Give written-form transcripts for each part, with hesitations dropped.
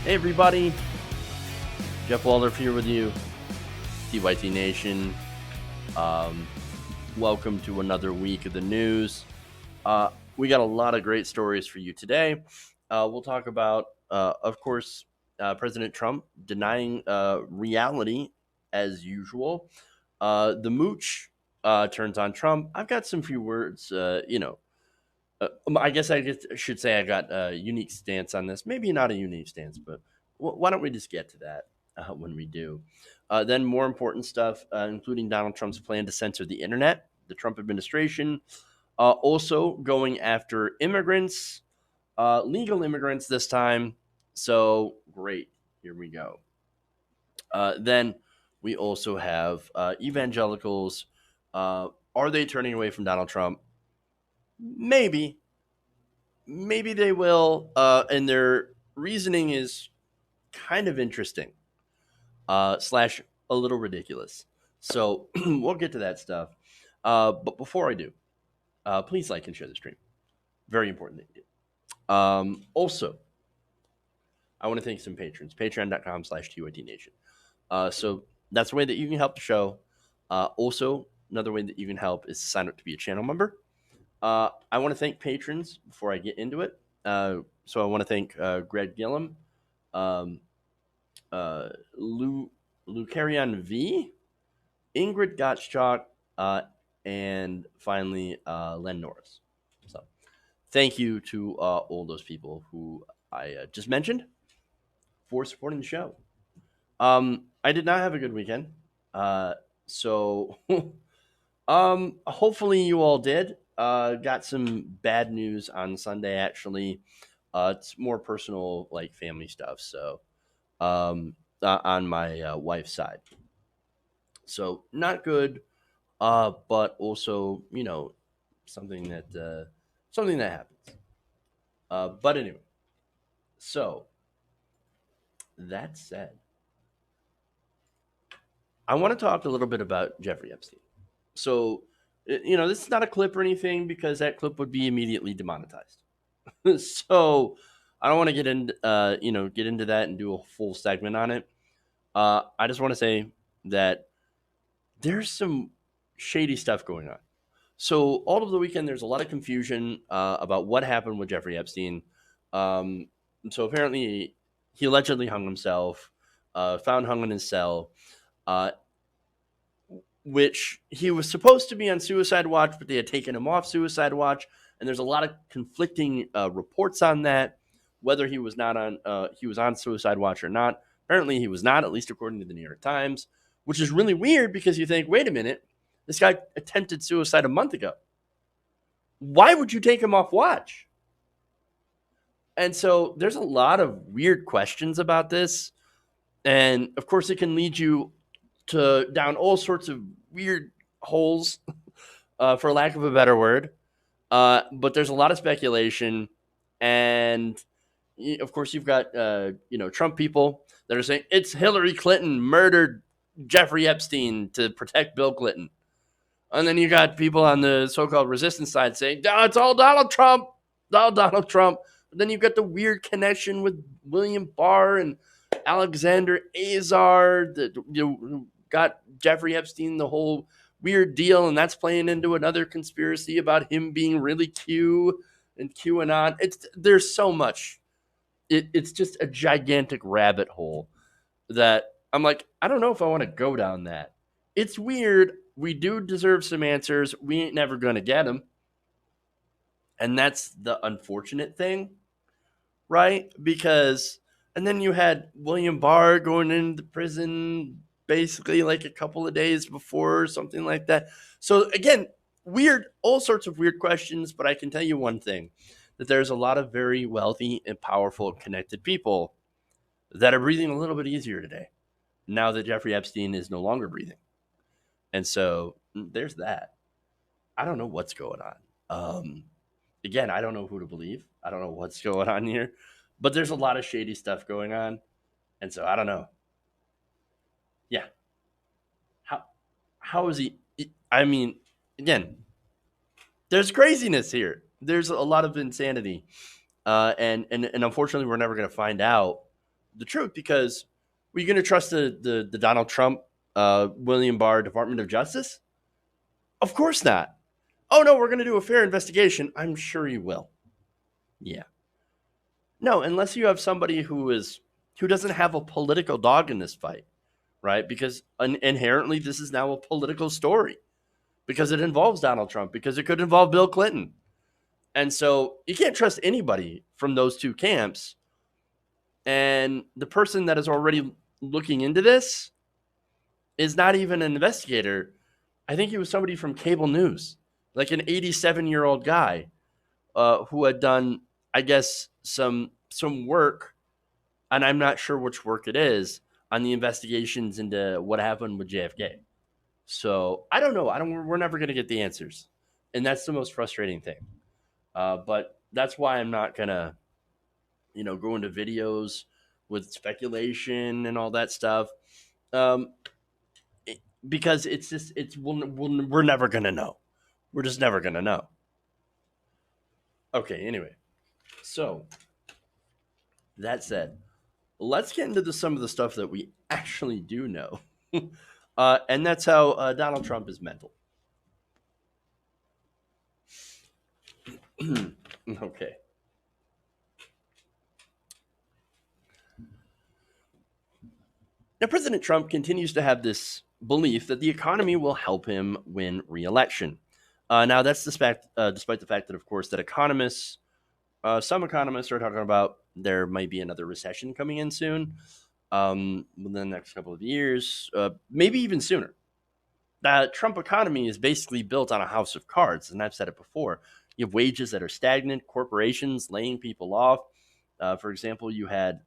Hey everybody, Jeff Waldorf here with you, TYT Nation. Um, Welcome to another week of the news. We got a lot of great stories for you today. We'll talk about, of course, President Trump denying reality as usual. The mooch turns on Trump. I've got some few words, I guess should say I got a unique stance on this. Maybe not a unique stance, but why don't we just get to that when we do? Then more important stuff, including Donald Trump's plan to censor the internet, the Trump administration, also going after immigrants, legal immigrants this time. So great. Here we go. Then we also have evangelicals. Are they turning away from Donald Trump? Maybe they will, and their reasoning is kind of interesting, slash a little ridiculous. So we'll get to that stuff. But before I do, please like and share the stream. Very important that you do. Also, I want to thank some patrons. Patreon.com/TYTNation. So that's the way that you can help the show. Also, another way that you can help is sign up to be a channel member. I want to thank patrons before I get into it. So I want to thank Greg Gillum, Lucarion V, Ingrid Gottschalk, and finally Len Norris. So thank you to all those people who I just mentioned for supporting the show. I did not have a good weekend. So hopefully you all did. Got some bad news on Sunday, actually. It's more personal, like family stuff. So, on my wife's side. So not good, but also, something that happens. But anyway, so that said, I want to talk a little bit about Jeffrey Epstein. So, this is not a clip or anything because that clip would be immediately demonetized. So I don't want to get into that and do a full segment on it. I just want to say that there's some shady stuff going on. So all of the weekend, there's a lot of confusion about what happened with Jeffrey Epstein. So apparently, he allegedly hung himself, found hung in his cell, which he was supposed to be on suicide watch, but they had taken him off suicide watch. And there's a lot of conflicting reports on that, whether he was on suicide watch or not. Apparently, he was not, at least according to the New York Times, which is really weird because you think, wait a minute, this guy attempted suicide a month ago. Why would you take him off watch? And so there's a lot of weird questions about this. And of course, it can lead you down all sorts of weird holes, for lack of a better word. But there's a lot of speculation. And of course, you've got, Trump people that are saying it's Hillary Clinton murdered Jeffrey Epstein to protect Bill Clinton. And then you got people on the so-called resistance side saying, oh, it's all Donald Trump. All Donald Trump. But then you've got the weird connection with William Barr and Alexander Azar that got Jeffrey Epstein the whole weird deal, and that's playing into another conspiracy about him being really Q and QAnon. There's so much. It's just a gigantic rabbit hole that I'm like, I don't know if I want to go down that. It's weird. We do deserve some answers. We ain't never going to get them. And that's the unfortunate thing, right? And then you had William Barr going into prison basically like a couple of days before or something like that. So again, all sorts of weird questions, but I can tell you one thing, that there's a lot of very wealthy and powerful and connected people that are breathing a little bit easier today, now that Jeffrey Epstein is no longer breathing. And so there's that. I don't know what's going on. Again, I don't know who to believe. I don't know what's going on here, but there's a lot of shady stuff going on. And so I don't know. Yeah. How is he? I mean, again, there's craziness here. There's a lot of insanity. And unfortunately, we're never going to find out the truth, because were you going to trust the Donald Trump, William Barr Department of Justice? Of course not. Oh no, we're going to do a fair investigation. I'm sure you will. Yeah. No, unless you have somebody who doesn't have a political dog in this fight, right? Because inherently this is now a political story because it involves Donald Trump, because it could involve Bill Clinton. And so you can't trust anybody from those two camps. And the person that is already looking into this is not even an investigator. I think he was somebody from cable news, like an 87-year-old guy who had done, I guess, some work, and I'm not sure which work it is, on the investigations into what happened with JFK. So I don't know. We're never going to get the answers, and that's the most frustrating thing. But that's why I'm not gonna, go into videos with speculation and all that stuff, um, because we're never gonna know. We're just never gonna know. Okay. Anyway, so that said, let's get into some of the stuff that we actually do know, and that's how Donald Trump is mental. Okay. Now, President Trump continues to have this belief that the economy will help him win re-election. Now, that's despite the fact that, of course, that some economists are talking about there might be another recession coming in soon, within the next couple of years, maybe even sooner. The Trump economy is basically built on a house of cards, and I've said it before. You have wages that are stagnant, corporations laying people off. For example, you had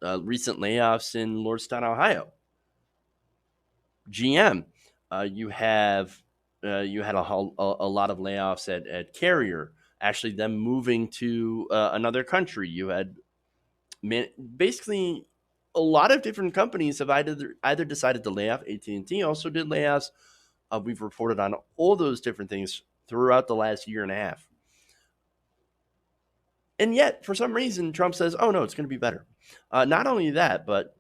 recent layoffs in Lordstown, Ohio. GM, you had a lot of layoffs at Carrier. Actually, them moving to another country. You had basically a lot of different companies have either decided to lay off. AT&T also did layoffs. We've reported on all those different things throughout the last year and a half. And yet, for some reason, Trump says, oh, no, it's going to be better. Not only that, but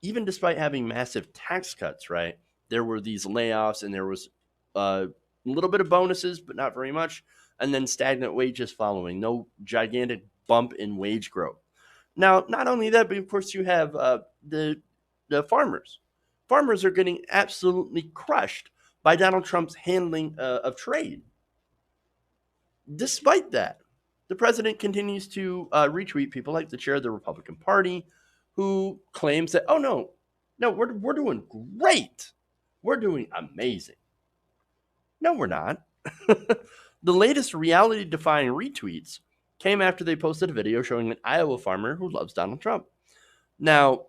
even despite having massive tax cuts, right, there were these layoffs and there was a little bit of bonuses, but not very much, and then stagnant wages following. No gigantic bump in wage growth. Now, not only that, but of course you have the farmers. Farmers are getting absolutely crushed by Donald Trump's handling of trade. Despite that, the president continues to retweet people like the chair of the Republican Party, who claims that, oh, no, we're doing great. We're doing amazing. No, we're not. The latest reality-defying retweets came after they posted a video showing an Iowa farmer who loves Donald Trump. Now,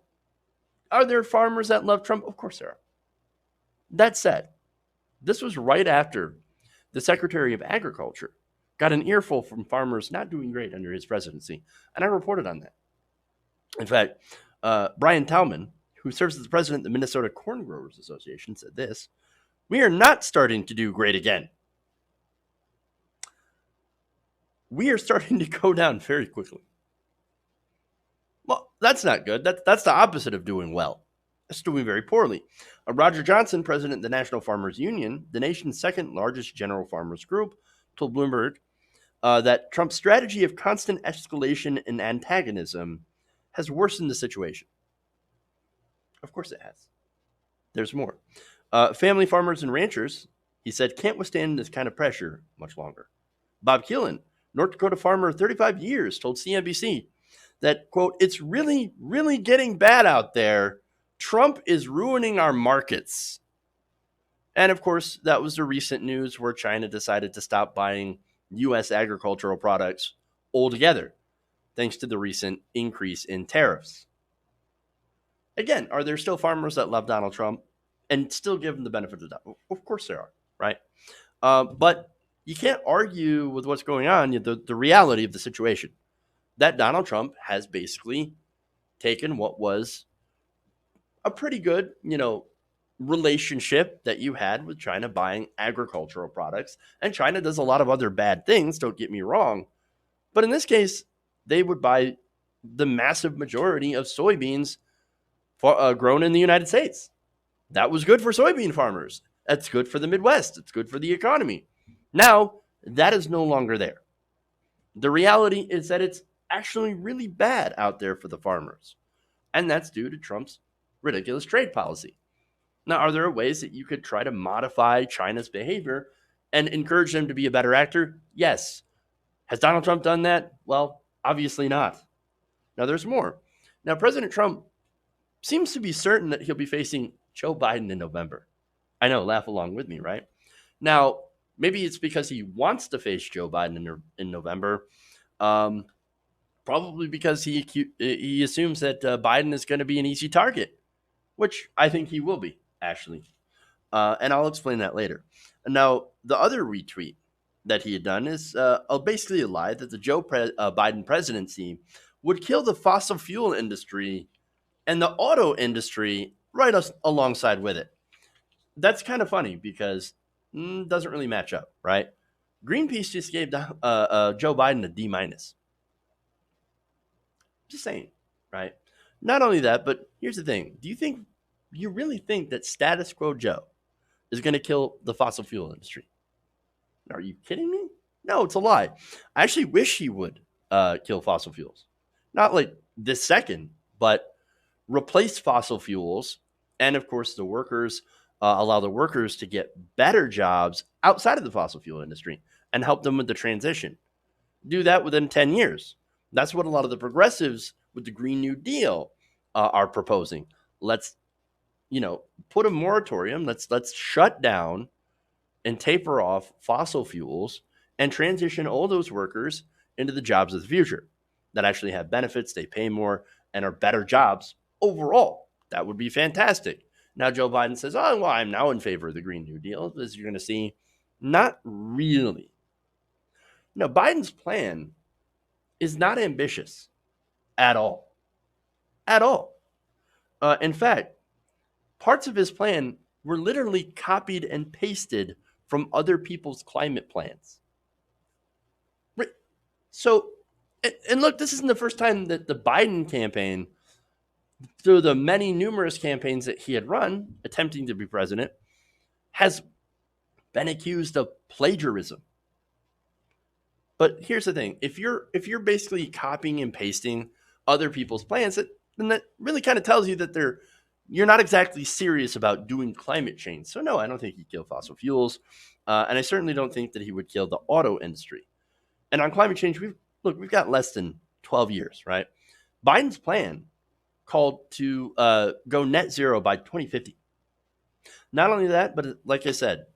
are there farmers that love Trump? Of course there are. That said, this was right after the Secretary of Agriculture got an earful from farmers not doing great under his presidency, and I reported on that. In fact, Brian Tallman, who serves as the president of the Minnesota Corn Growers Association, said this: "We are not starting to do great again. We are starting to go down very quickly." Well, that's not good. That's the opposite of doing well. It's doing very poorly. Roger Johnson, president of the National Farmers Union, the nation's second largest general farmers group, told Bloomberg that Trump's strategy of constant escalation and antagonism has worsened the situation. Of course it has. There's more. Family farmers and ranchers, he said, can't withstand this kind of pressure much longer. Bob Keelan, North Dakota farmer, 35 years, told CNBC that, quote, "It's really, really getting bad out there. Trump is ruining our markets." And of course, that was the recent news where China decided to stop buying U.S. agricultural products altogether, thanks to the recent increase in tariffs. Again, are there still farmers that love Donald Trump and still give him the benefit of the doubt? Of course there are, right? But you can't argue with what's going on, the reality of the situation, that Donald Trump has basically taken what was a pretty good, relationship that you had with China buying agricultural products. And China does a lot of other bad things, don't get me wrong. But in this case, they would buy the massive majority of soybeans grown in the United States. That was good for soybean farmers. That's good for the Midwest. It's good for the economy. Now, that is no longer there. The reality is that it's actually really bad out there for the farmers. And that's due to Trump's ridiculous trade policy. Now, are there ways that you could try to modify China's behavior and encourage them to be a better actor? Yes. Has Donald Trump done that? Well, obviously not. Now, there's more. Now, President Trump seems to be certain that he'll be facing Joe Biden in November. I know, laugh along with me, right? Now, maybe it's because he wants to face Joe Biden in November. Probably because he assumes that Biden is going to be an easy target, which I think he will be, actually. And I'll explain that later. Now, the other retweet that he had done is basically a lie that the Biden presidency would kill the fossil fuel industry and the auto industry right alongside with it. That's kind of funny because it doesn't really match up, right? Greenpeace just gave Joe Biden a D-. Just saying, right? Not only that, but here's the thing. Do you really think that status quo Joe is going to kill the fossil fuel industry? Are you kidding me? No, it's a lie. I actually wish he would kill fossil fuels. Not like this second, but replace fossil fuels. And of course, the workers allow the workers to get better jobs outside of the fossil fuel industry and help them with the transition. Do that within 10 years. That's what a lot of the progressives with the Green New Deal are proposing. Let's, put a moratorium. Let's shut down and taper off fossil fuels and transition all those workers into the jobs of the future that actually have benefits, they pay more, and are better jobs overall. That would be fantastic. Now, Joe Biden says, oh, well, I'm now in favor of the Green New Deal. As you're going to see, not really. No, Biden's plan is not ambitious at all. At all. In fact, parts of his plan were literally copied and pasted from other people's climate plans. So, and look, this isn't the first time that the Biden campaign, through the many numerous campaigns that he had run attempting to be president, has been accused of plagiarism. But here's the thing. If you're basically copying and pasting other people's plans, then that really kind of tells you that you're not exactly serious about doing climate change. So no, I don't think he'd kill fossil fuels. And I certainly don't think that he would kill the auto industry. And on climate change, we've got less than 12 years, right? Biden's plan called to go net zero by 2050. Not only that, but like I said,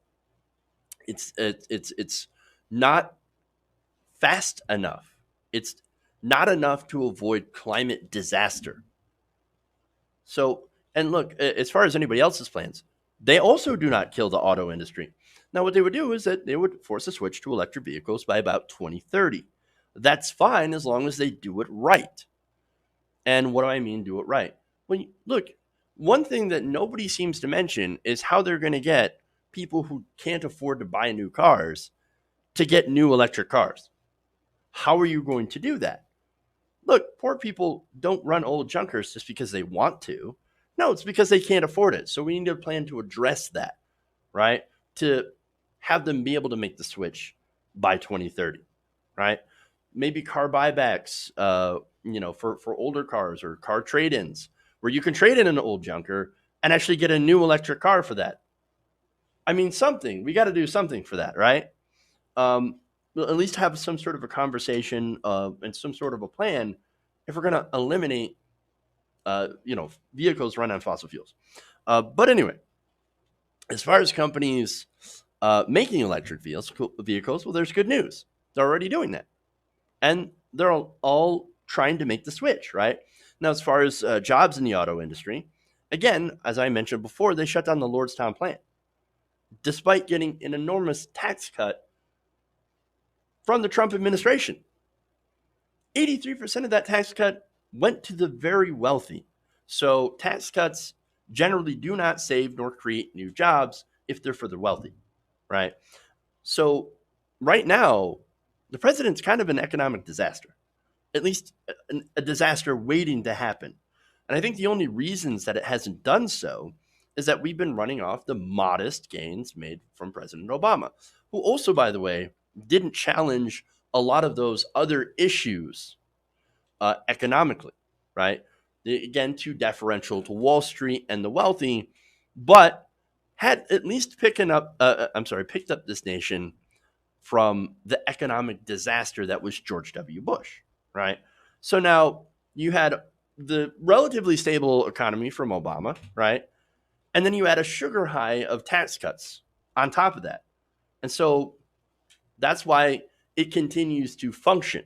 it's not fast enough. It's not enough to avoid climate disaster. So, and look, as far as anybody else's plans, they also do not kill the auto industry. Now, what they would do is that they would force a switch to electric vehicles by about 2030. That's fine as long as they do it right. And what do I mean, do it right? Well, look, one thing that nobody seems to mention is how they're going to get people who can't afford to buy new cars to get new electric cars. How are you going to do that? Look, poor people don't run old junkers just because they want to. No, it's because they can't afford it. So we need a plan to address that, right? To have them be able to make the switch by 2030, right? Maybe car buybacks, for older cars or car trade-ins where you can trade in an old junker and actually get a new electric car for that. I mean, we got to do something for that, right? At least have some sort of a conversation and some sort of a plan if we're going to eliminate, vehicles run on fossil fuels. But anyway, as far as companies making electric vehicles, well, there's good news. They're already doing that. And they're all trying to make the switch, right? Now, as far as jobs in the auto industry, again, as I mentioned before, they shut down the Lordstown plant, despite getting an enormous tax cut from the Trump administration. 83% of that tax cut went to the very wealthy. So tax cuts generally do not save nor create new jobs if they're for the wealthy, right? So right now, the president's kind of an economic disaster. at least a disaster waiting to happen. And I think the only reasons that it hasn't done so is that we've been running off the modest gains made from President Obama, who also, by the way, didn't challenge a lot of those other issues economically, right? Again, too deferential to Wall Street and the wealthy, but had at least picked up this nation from the economic disaster that was George W. Bush, right? So now you had the relatively stable economy from Obama, right? And then you had a sugar high of tax cuts on top of that. And so that's why it continues to function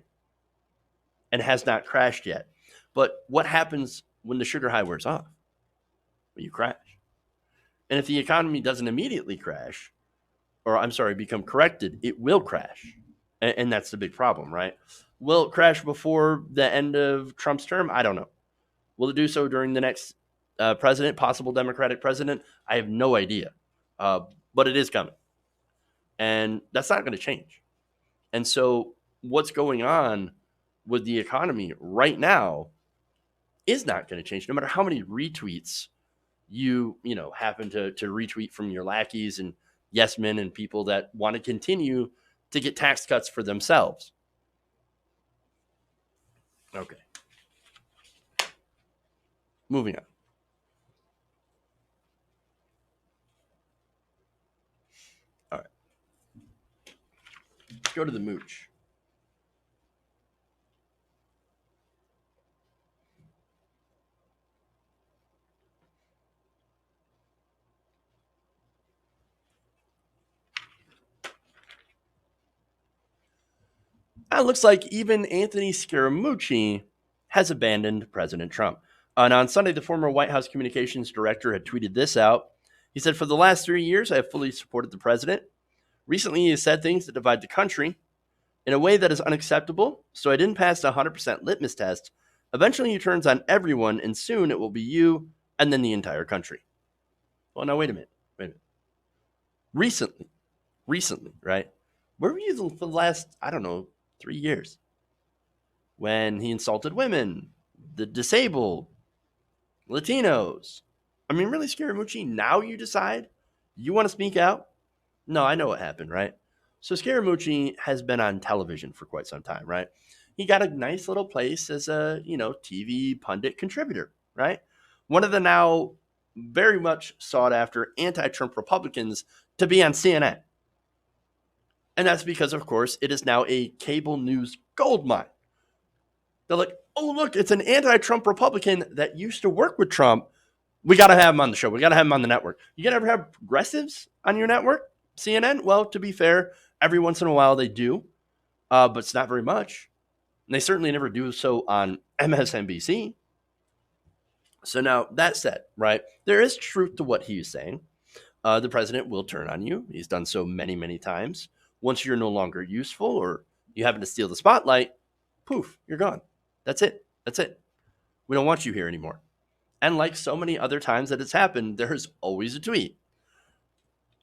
and has not crashed yet. But what happens when the sugar high wears off? Well, you crash. And if the economy doesn't immediately crash, become corrected, it will crash. And that's the big problem, right? Will it crash before the end of Trump's term? I don't know. Will it do so during the next president, possible Democratic president? I have no idea. But it is coming. And that's not going to change. And so what's going on with the economy right now is not going to change, no matter how many retweets you happen to retweet from your lackeys and yes men and people that want to continue to get tax cuts for themselves. Okay. Moving on. All right. Let's go to the mooch. It looks like even Anthony Scaramucci has abandoned President Trump. And on Sunday, the former White House communications director had tweeted this out. He said, "For the last 3 years, I have fully supported the president. Recently, he has said things that divide the country in a way that is unacceptable, so I didn't pass the 100% litmus test. Eventually, he turns on everyone, and soon it will be you and then the entire country." Well, now, wait a minute. Recently, right? Where were you for the last, 3 years? When he insulted women, the disabled, Latinos. I mean, really, Scaramucci, now you decide you want to speak out? No, I know what happened, right? So Scaramucci has been on television for quite some time, right? He got a nice little place as a, TV pundit contributor, right? One of the now very much sought after anti-Trump Republicans to be on CNN. And that's because, of course, it is now a cable news goldmine. They're like, oh, look, it's an anti-Trump Republican that used to work with Trump. We got to have him on the show. We got to have him on the network. You got to ever have progressives on your network? CNN? Well, to be fair, every once in a while they do, but it's not very much. And they certainly never do so on MSNBC. So now that said, right, there is truth to what he's saying. The president will turn on you. He's done so many, many times. Once you're no longer useful or you happen to steal the spotlight, poof, you're gone. That's it. We don't want you here anymore. And like so many other times that it's happened, there's always a tweet.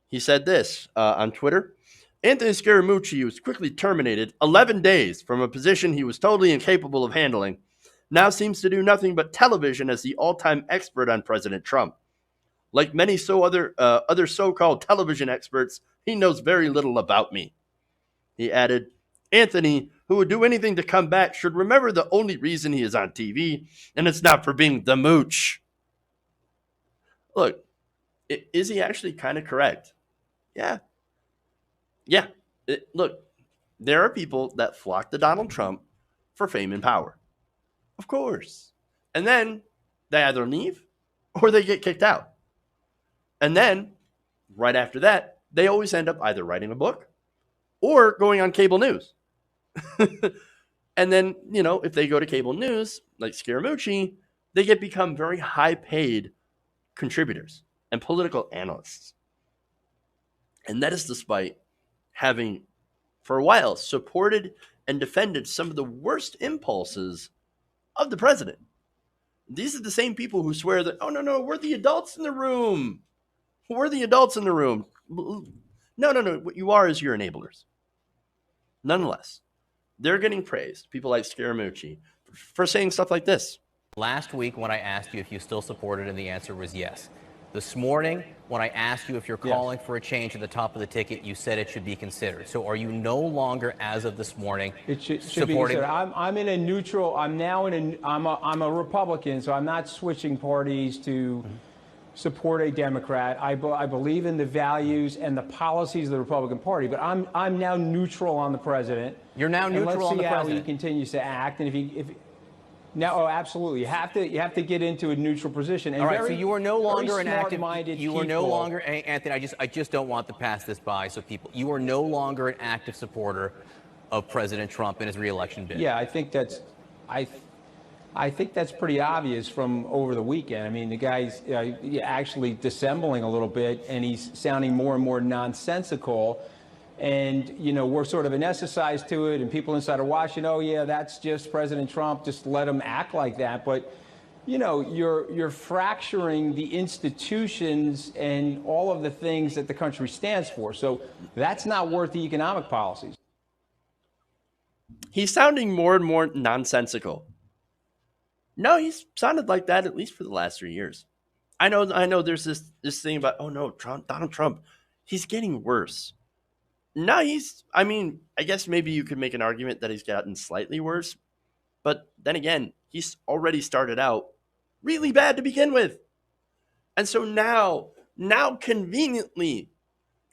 He said this on Twitter. Anthony Scaramucci was quickly terminated 11 days from a position he was totally incapable of handling. Now seems to do nothing but television as the all-time expert on President Trump. Like many other so-called television experts, he knows very little about me. He added, Anthony, who would do anything to come back, should remember the only reason he is on TV, and it's not for being the mooch. Look, is he actually kind of correct? Yeah. Look, there are people that flock to Donald Trump for fame and power. Of course. And then they either leave or they get kicked out. And then, right after that, they always end up either writing a book or going on cable news. And then, if they go to cable news, like Scaramucci, they become very high-paid contributors and political analysts. And that is despite having, for a while, supported and defended some of the worst impulses of the president. These are the same people who swear that, oh, no, we're the adults in the room. We're the adults in the room. No. What you are is your enablers. Nonetheless, they're getting praised. People like Scaramucci for saying stuff like this. Last week when I asked you if you still supported, and the answer was yes. This morning, when I asked you if you're calling for a change at the top of the ticket, you said it should be considered. So are you no longer, as of this morning, It should be supporting? considered. I'm in a neutral. I'm now in a. I'm a Republican, so I'm not switching parties to support a Democrat. I believe in the values and the policies of the Republican Party, but I'm now neutral on the president. You're now neutral on the president. Let's see how president. he continues to act, and if no, oh, absolutely. You have to get into a neutral position. And all right, so you are no longer an active. You are no people. longer, Anthony. I just don't want to pass this by. So people, you are no longer an active supporter of President Trump in his re-election bid. Yeah, I think that's pretty obvious from over the weekend. I mean, the guy's actually dissembling a little bit, and he's sounding more and more nonsensical. And, we're sort of anesthetized to it, and people inside are watching, oh, yeah, that's just President Trump. Just let him act like that. But, you're fracturing the institutions and all of the things that the country stands for. So that's not worth the economic policies. He's sounding more and more nonsensical. No, he's sounded like that at least for the last 3 years. I know there's this thing about, oh, no, Donald Trump, he's getting worse. No, I guess maybe you could make an argument that he's gotten slightly worse. But then again, he's already started out really bad to begin with. And so now conveniently,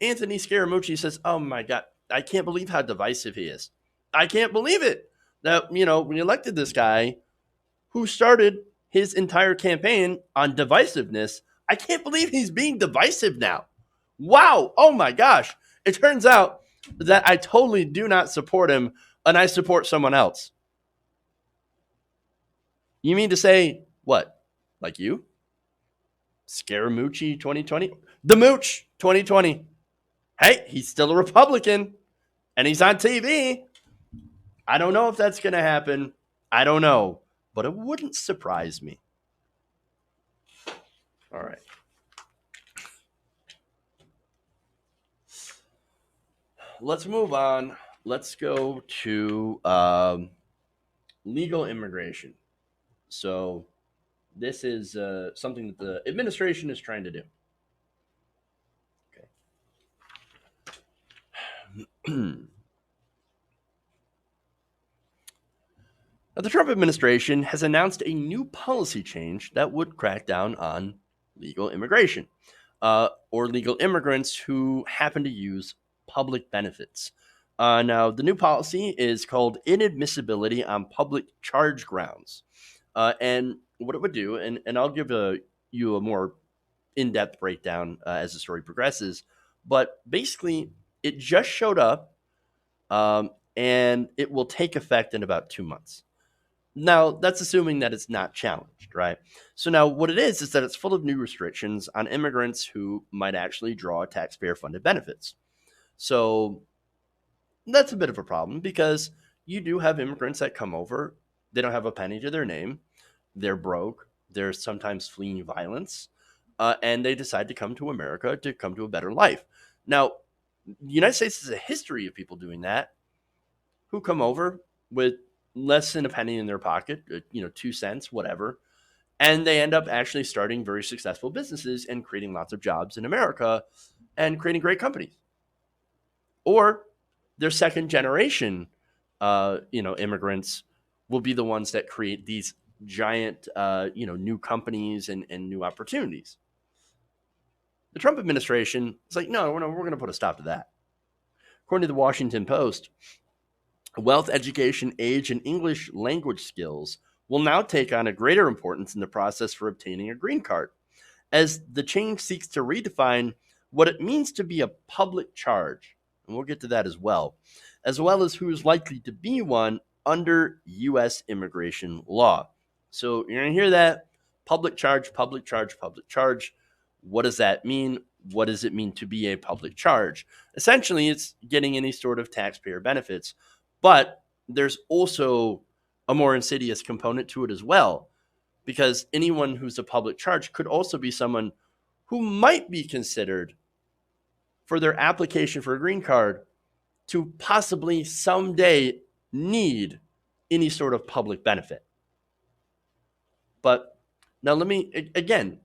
Anthony Scaramucci says, oh my God, I can't believe how divisive he is. I can't believe it that, we elected this guy who started his entire campaign on divisiveness. I can't believe he's being divisive now. Wow. Oh my gosh. It turns out that I totally do not support him, and I support someone else. You mean to say what? Like you? Scaramucci 2020? The Mooch 2020. Hey, he's still a Republican, and he's on TV. I don't know if that's going to happen. I don't know, but it wouldn't surprise me. All right. Let's move on. Let's go to legal immigration. So this is something that the administration is trying to do. Okay. Now, the Trump administration has announced a new policy change that would crack down on legal immigration or legal immigrants who happen to use public benefits. Now, the new policy is called inadmissibility on public charge grounds. And what it would do, and I'll give you a more in-depth breakdown as the story progresses, but basically it just showed up and it will take effect in about 2 months. Now, that's assuming that it's not challenged, right? So now what it is that it's full of new restrictions on immigrants who might actually draw taxpayer-funded benefits. So that's a bit of a problem because you do have immigrants that come over. They don't have a penny to their name. They're broke. They're sometimes fleeing violence. And they decide to come to America to come to a better life. Now, the United States has a history of people doing that who come over with less than a penny in their pocket, 2 cents, whatever. And they end up actually starting very successful businesses and creating lots of jobs in America and creating great companies. Or their second generation, immigrants will be the ones that create these giant, new companies and new opportunities. The Trump administration is like, no, we're going to put a stop to that. According to the Washington Post, wealth, education, age, and English language skills will now take on a greater importance in the process for obtaining a green card, as the change seeks to redefine what it means to be a public charge. And we'll get to that as well as who is likely to be one under U.S. immigration law. So you're going to hear that public charge, public charge, public charge. What does that mean? What does it mean to be a public charge? Essentially, it's getting any sort of taxpayer benefits, but there's also a more insidious component to it as well, because anyone who's a public charge could also be someone who might be considered for their application for a green card to possibly someday need any sort of public benefit. But now let me again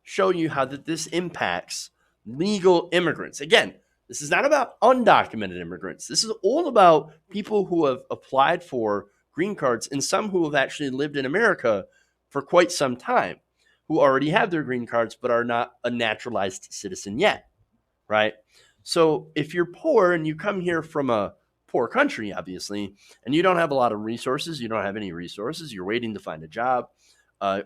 show you how that this impacts legal immigrants. Again, this is not about undocumented immigrants. This is all about people who have applied for green cards and some who have actually lived in America for quite some time, who already have their green cards but are not a naturalized citizen yet, right? So if you're poor and you come here from a poor country, obviously, and you don't have a lot of resources, you don't have any resources, you're waiting to find a job,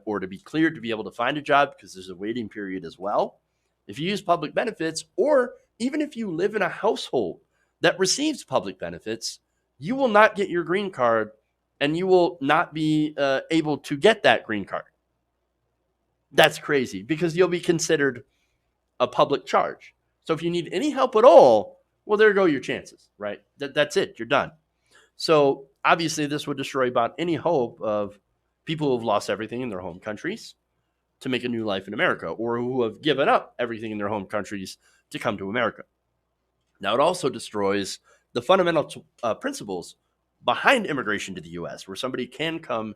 or to be cleared to be able to find a job because there's a waiting period as well. If you use public benefits, or even if you live in a household that receives public benefits, you will not get your green card and you will not be able to get that green card. That's crazy because you'll be considered a public charge. So if you need any help at all, well, there go your chances, right? That's it. You're done. So obviously this would destroy about any hope of people who have lost everything in their home countries to make a new life in America, or who have given up everything in their home countries to come to America. Now, it also destroys the fundamental principles behind immigration to the U.S., where somebody can come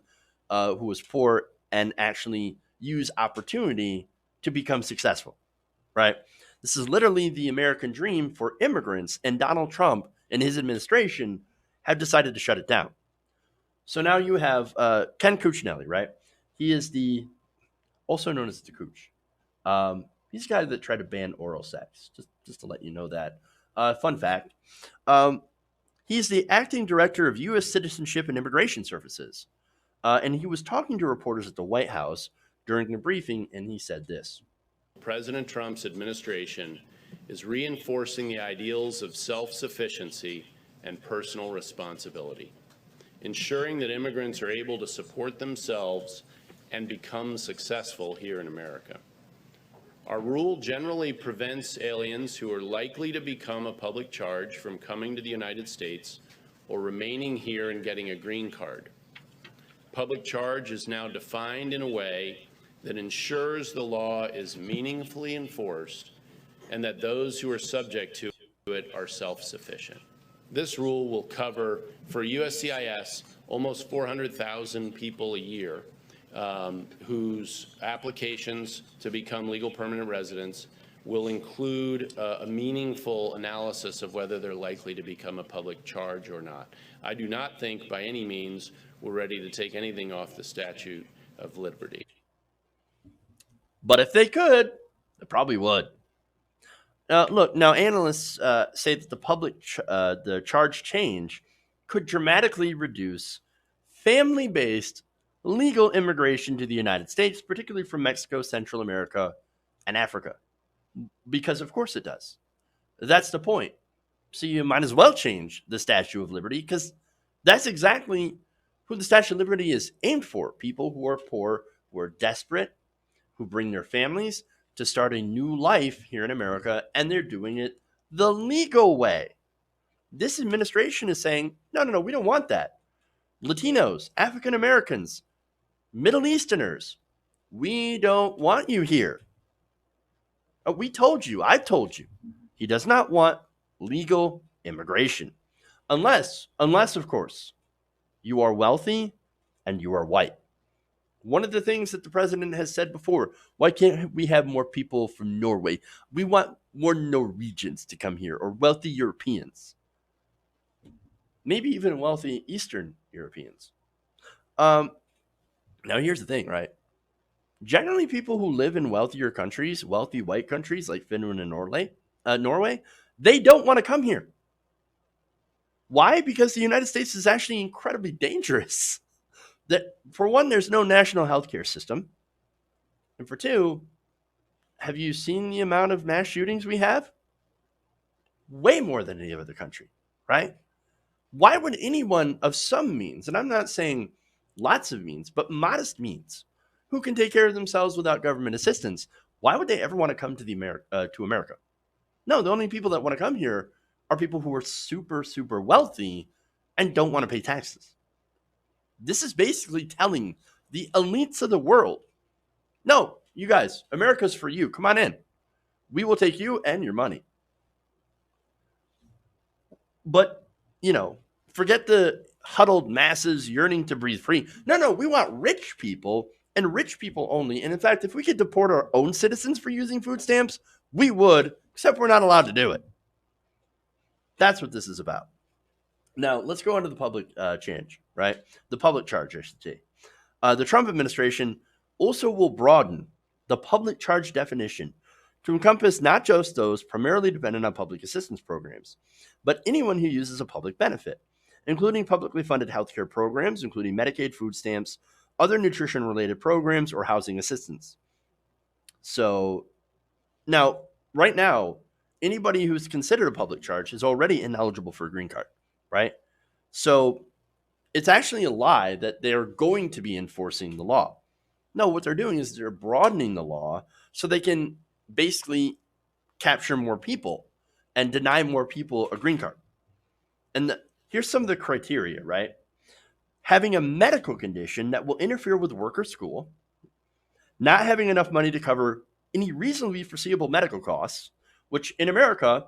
who is poor and actually use opportunity to become successful, right? This is literally the American dream for immigrants, and Donald Trump and his administration have decided to shut it down. So now you have Ken Cuccinelli, right? He is also known as the Cooch. He's the guy that tried to ban oral sex, just to let you know that. Fun fact. He's the acting director of U.S. Citizenship and Immigration Services. And he was talking to reporters at the White House during a briefing, and he said this. President Trump's administration is reinforcing the ideals of self-sufficiency and personal responsibility, ensuring that immigrants are able to support themselves and become successful here in America. Our rule generally prevents aliens who are likely to become a public charge from coming to the United States or remaining here and getting a green card. Public charge is now defined in a way that ensures the law is meaningfully enforced and that those who are subject to it are self-sufficient. This rule will cover, for USCIS, almost 400,000 people a year whose applications to become legal permanent residents will include a meaningful analysis of whether they're likely to become a public charge or not. I do not think by any means we're ready to take anything off the statute of liberty. But if they could, they probably would. Look, now analysts say that the charge change could dramatically reduce family-based legal immigration to the United States, particularly from Mexico, Central America, and Africa. Because of course it does. That's the point. So you might as well change the Statue of Liberty, because that's exactly who the Statue of Liberty is aimed for. People who are poor, who are desperate, who bring their families to start a new life here in America, and they're doing it the legal way. This administration is saying, no, we don't want that. Latinos, African Americans, Middle Easterners, we don't want you here. We told you, I told you, he does not want legal immigration. Unless, of course, you are wealthy and you are white. One of the things that the president has said before, why can't we have more people from Norway? We want more Norwegians to come here, or wealthy Europeans. Maybe even wealthy Eastern Europeans. Now, here's the thing, right? Generally, people who live in wealthier countries, wealthy white countries like Finland and Norway, they don't want to come here. Why? Because the United States is actually incredibly dangerous. That, for one, there's no national healthcare system. And for two, have you seen the amount of mass shootings we have? Way more than any other country, right? Why would anyone of some means, and I'm not saying lots of means, but modest means, who can take care of themselves without government assistance, why would they ever want to come to America? No, the only people that want to come here are people who are super, super wealthy and don't want to pay taxes. This is basically telling the elites of the world, no, you guys, America's for you. Come on in. We will take you and your money. But, Forget the huddled masses yearning to breathe free. No, we want rich people and rich people only. And in fact, if we could deport our own citizens for using food stamps, we would, except we're not allowed to do it. That's what this is about. Now, let's go on to the public change, right? The public charge, I should say. The Trump administration also will broaden the public charge definition to encompass not just those primarily dependent on public assistance programs, but anyone who uses a public benefit, including publicly funded healthcare programs, including Medicaid, food stamps, other nutrition-related programs, or housing assistance. So now, right now, anybody who's considered a public charge is already ineligible for a green card, right? So it's actually a lie that they're going to be enforcing the law. No, what they're doing is they're broadening the law so they can basically capture more people and deny more people a green card. And here's some of the criteria, right? Having a medical condition that will interfere with work or school, not having enough money to cover any reasonably foreseeable medical costs, which in America,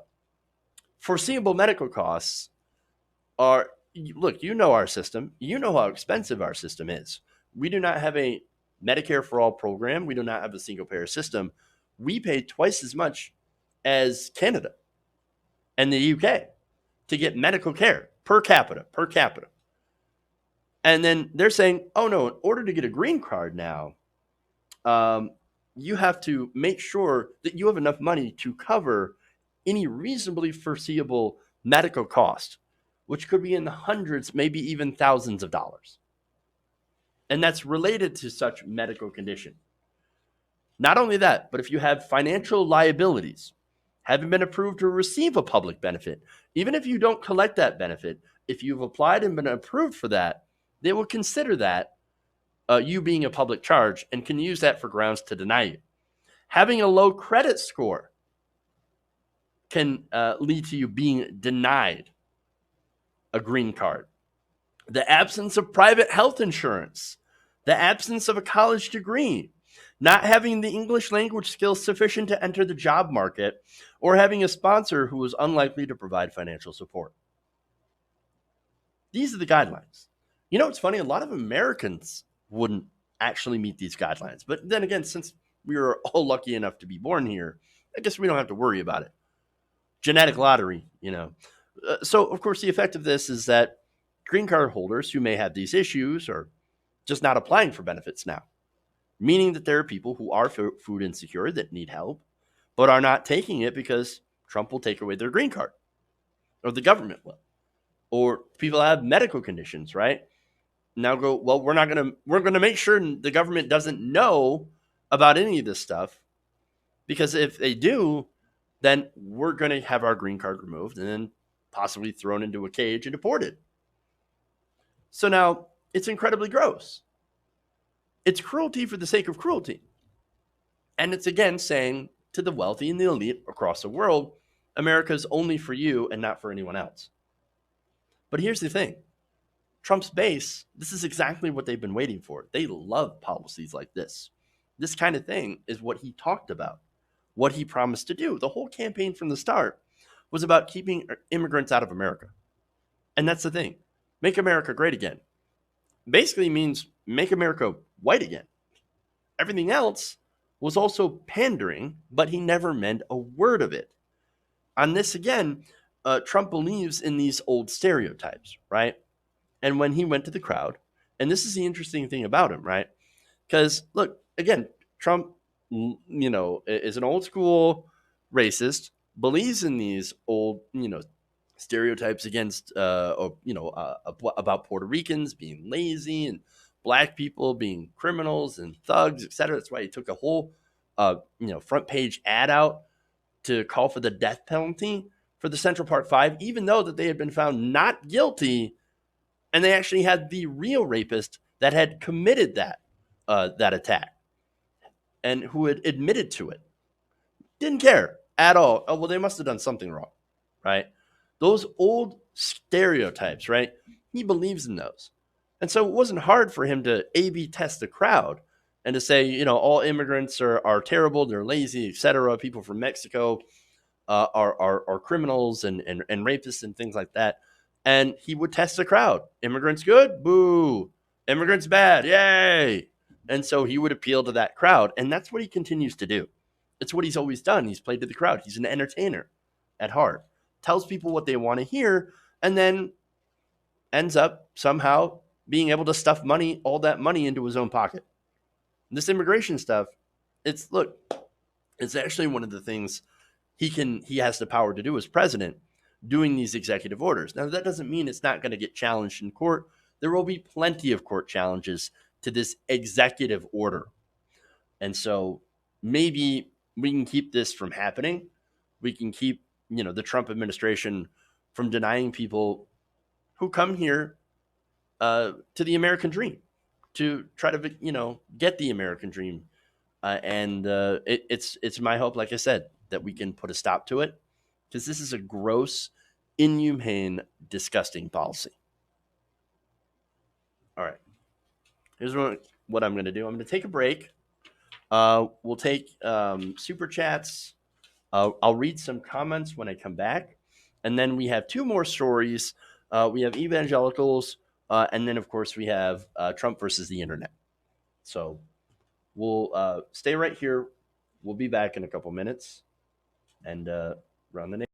foreseeable medical costs are, look, you know our system. You know how expensive our system is. We do not have a Medicare for all program. We do not have a single payer system. We pay twice as much as Canada and the UK to get medical care per capita. And then they're saying, oh no, in order to get a green card now, you have to make sure that you have enough money to cover any reasonably foreseeable medical cost, which could be in the hundreds, maybe even thousands of dollars. And that's related to such medical condition. Not only that, but if you have financial liabilities, haven't been approved to receive a public benefit, even if you don't collect that benefit, if you've applied and been approved for that, they will consider that you being a public charge and can use that for grounds to deny you. Having a low credit score can lead to you being denied a green card. The absence of private health insurance, the absence of a college degree, not having the English language skills sufficient to enter the job market, or having a sponsor who is unlikely to provide financial support. These are the guidelines. You know, it's funny, a lot of Americans wouldn't actually meet these guidelines. But then again, since we were all lucky enough to be born here, I guess we don't have to worry about it. Genetic lottery, you know. So, of course, the effect of this is that green card holders who may have these issues are just not applying for benefits now, meaning that there are people who are food insecure that need help, but are not taking it because Trump will take away their green card, or the government will. Or people have medical conditions, right? Now go, well, we're going to make sure the government doesn't know about any of this stuff, because if they do, then we're going to have our green card removed and then possibly thrown into a cage and deported. So now it's incredibly gross. It's cruelty for the sake of cruelty. And it's again saying to the wealthy and the elite across the world, America's only for you and not for anyone else. But here's the thing. Trump's base, this is exactly what they've been waiting for. They love policies like this. This kind of thing is what he talked about, what he promised to do. The whole campaign from the start was about keeping immigrants out of America. And that's the thing. Make America great again. Basically means make America white again. Everything else was also pandering, but he never meant a word of it. On this again, Trump believes in these old stereotypes, right? And when he went to the crowd, and this is the interesting thing about him, right? Because look, again, Trump, you know, is an old school racist, believes in these old, you know, stereotypes against, about Puerto Ricans being lazy and black people being criminals and thugs, etc. That's why he took a whole, front page ad out to call for the death penalty for the Central Park Five, even though that they had been found not guilty, and they actually had the real rapist that had committed that attack and who had admitted to it. Didn't care at all. Oh, well, they must have done something wrong, right? Those old stereotypes, right? He believes in those. And so it wasn't hard for him to A/B test the crowd and to say, you know, all immigrants are terrible, they're lazy, etc. People from Mexico are criminals and rapists and things like that. and he would test the crowd. Immigrants good? Boo. Immigrants bad? Yay. And so he would appeal to that crowd, and that's what he continues to do. It's what he's always done. He's played to the crowd. He's an entertainer at heart. Tells people what they want to hear, and then ends up somehow being able to stuff money, all that money, into his own pocket. This immigration stuff, it's actually one of the things he has the power to do as president, doing these executive orders. Now, that doesn't mean it's not going to get challenged in court. There will be plenty of court challenges to this executive order. And so maybe we can keep this from happening. We can keep, the Trump administration from denying people who come here to the American dream, to try to, get the American dream. It's my hope, like I said, that we can put a stop to it, because this is a gross, inhumane, disgusting policy. All right. Here's what I'm going to do. I'm going to take a break. We'll take super chats. I'll read some comments when I come back. And then we have 2 more stories. We have evangelicals, and then, of course, we have Trump versus the internet. So we'll stay right here. We'll be back in a couple minutes. And run the name.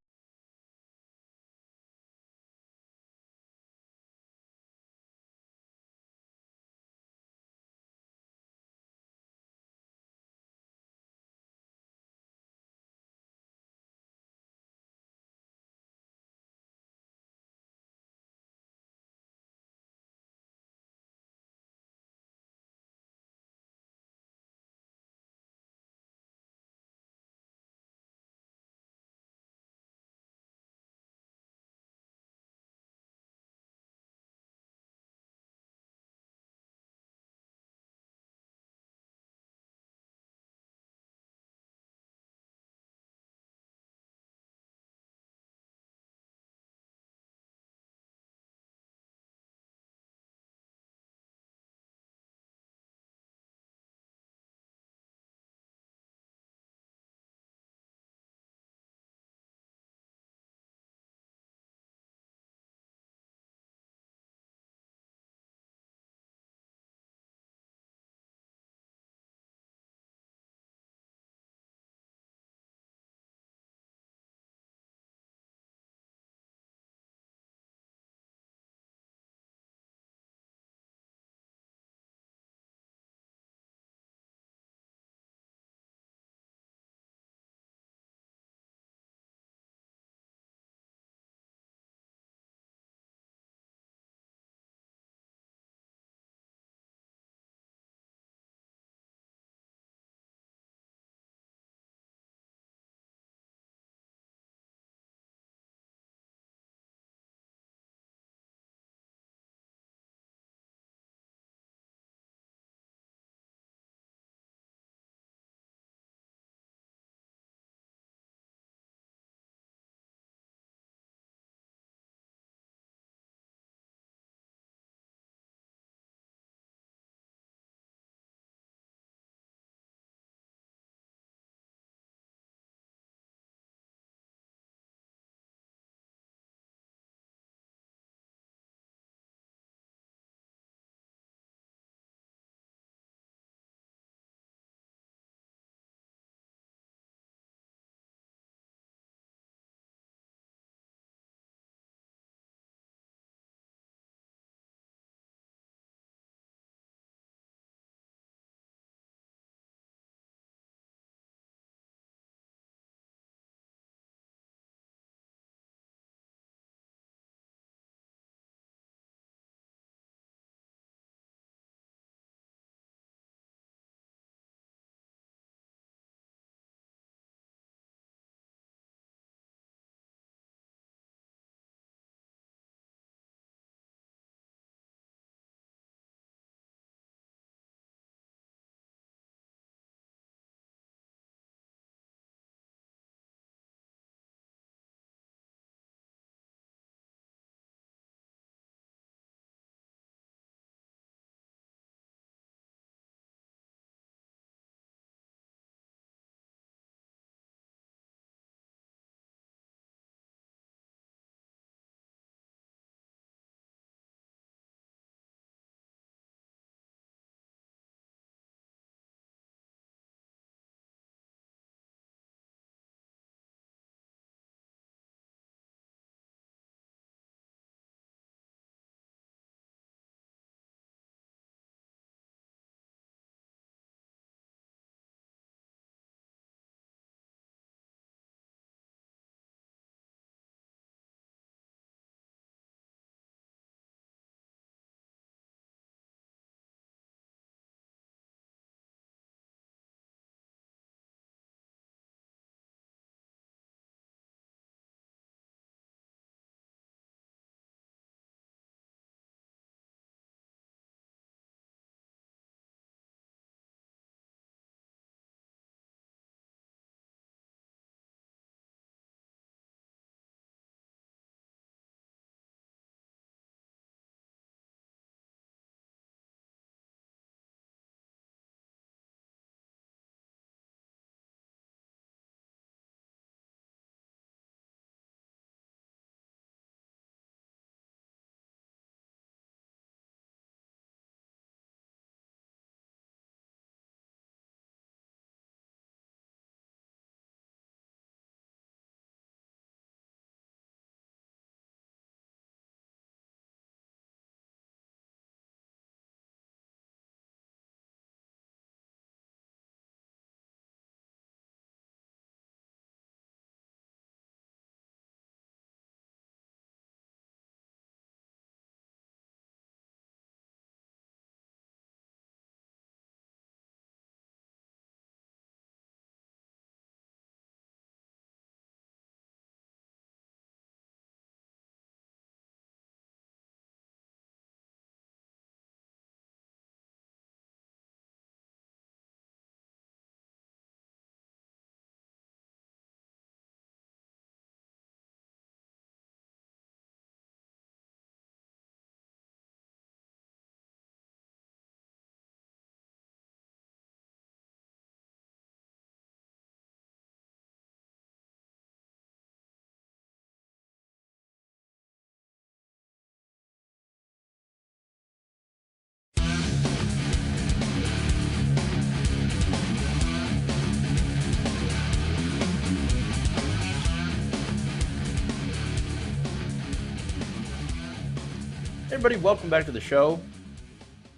everybody. Welcome back to the show.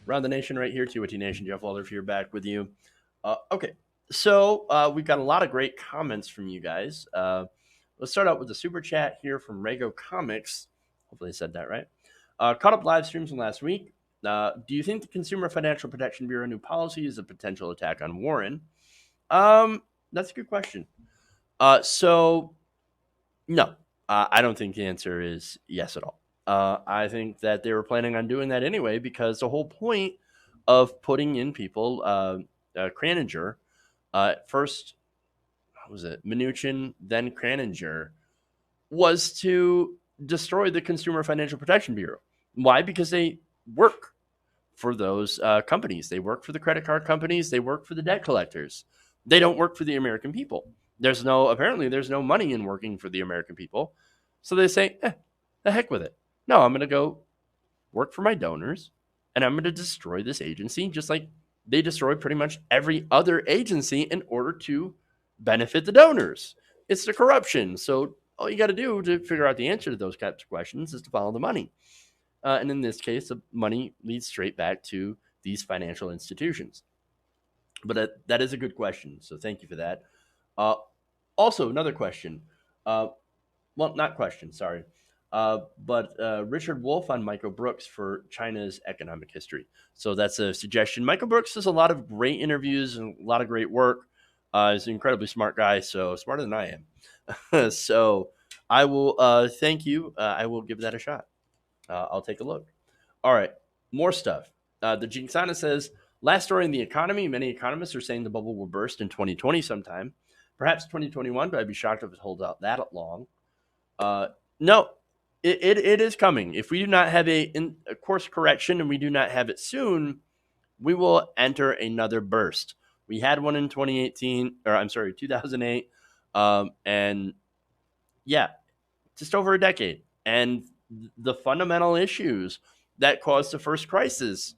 Around the Nation right here, TWT Nation. Jeff Waldorf here back with you. Okay, so we've got a lot of great comments from you guys. Let's start out with the super chat here from Rego Comics. Hopefully I said that right. Caught up live streams from last week. Do you think the Consumer Financial Protection Bureau new policy is a potential attack on Warren? That's a good question. So, no, I don't think the answer is yes at all. I think that they were planning on doing that anyway, because the whole point of putting in people, Kraninger, first, what was it, Mnuchin, then Kraninger, was to destroy the Consumer Financial Protection Bureau. Why? Because they work for those companies. They work for the credit card companies. They work for the debt collectors. They don't work for the American people. Apparently there's no money in working for the American people. So they say, the heck with it. No, I'm going to go work for my donors, and I'm going to destroy this agency just like they destroy pretty much every other agency in order to benefit the donors. It's the corruption. So all you got to do to figure out the answer to those types of questions is to follow the money. And in this case, the money leads straight back to these financial institutions. But that is a good question. So thank you for that. Also, another question. Well, not question, sorry. But Richard Wolff on Michael Brooks for China's economic history. So that's a suggestion. Michael Brooks does a lot of great interviews and a lot of great work. He's an incredibly smart guy, so smarter than I am. So I will thank you. I will give that a shot. I'll take a look. All right, more stuff. The Jinxana says, last story in the economy. Many economists are saying the bubble will burst in 2020 sometime. Perhaps 2021, but I'd be shocked if it holds out that long. No, it is coming. If we do not have a course correction and we do not have it soon, we will enter another burst. We had one in 2008. And yeah, just over a decade. And the fundamental issues that caused the first crisis